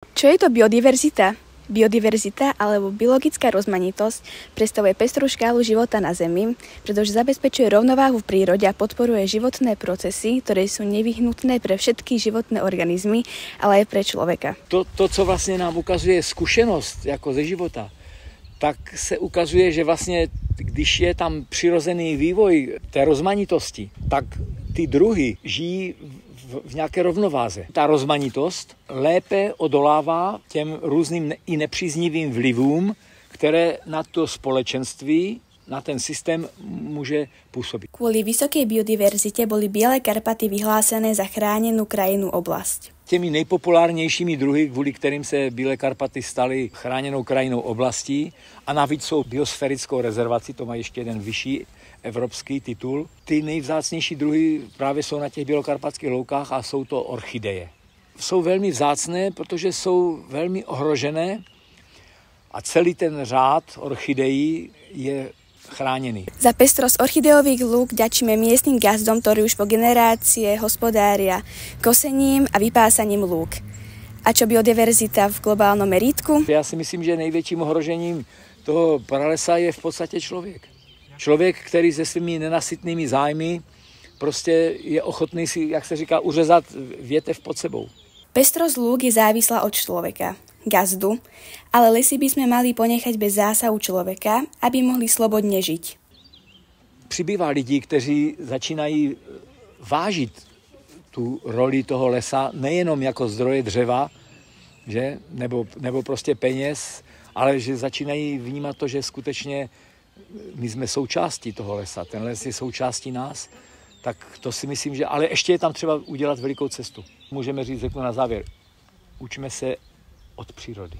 Čo je to biodiverzita? Biodiverzita alebo biologická rozmanitosť predstavuje pestrú škálu života na Zemi, pretože zabezpečuje rovnováhu v prírode a podporuje životné procesy, ktoré sú nevyhnutné pre všetky životné organizmy, ale aj pre človeka. To, co vlastně nám ukazuje zkušenost jako ze života, tak se ukazuje, že vlastně, když je tam přirozený vývoj té rozmanitosti, tak ty druhy žijí v nějaké rovnováze. Ta rozmanitost lépe odolává těm různým i nepříznivým vlivům, které na to společenství, na ten systém může působit. Kvôli vysokej biodiverzite boli Biele Karpaty vyhlásené za chránenú krajinnú oblasť. Těmi nejpopulárnějšími druhy, kvůli kterým se Bílé Karpaty staly chráněnou krajinou oblastí a navíc jsou biosférickou rezervací, to má ještě jeden vyšší evropský titul. Ty nejvzácnější druhy právě jsou na těch bělokarpatských loukách a jsou to orchideje. Jsou velmi vzácné, protože jsou velmi ohrožené a celý ten řád orchidejí je chránený. Za pestrosť orchideových lúk ďačíme miestnym gazdom, ktorí už po generácie hospodária kosením a vypásaním lúk. A čo biodiverzita v globálnom merítku? Já si myslím, že největším ohrožením toho pralesa je v podstatě člověk. Člověk, který se svými nenasytnými zájmy prostě je ochotný si, jak se říká, uřezat větev pod sebou. Pestrosť lúk je závislá od človeka, gazdu, ale lesy by sme mali ponechať bez zásahu človeka, aby mohli slobodne žiť. Přibývá lidí, kteří začínají vážit tu roli toho lesa nejenom jako zdroje dřeva, že? Nebo prostě peněz, ale že začínají vnímat to, že skutečně my jsme součástí toho lesa, ten les je součástí nás, tak to si myslím, že... Ale ještě je tam třeba udělat velikou cestu. Můžeme říct, řeknu na závěr, učme se od přírody.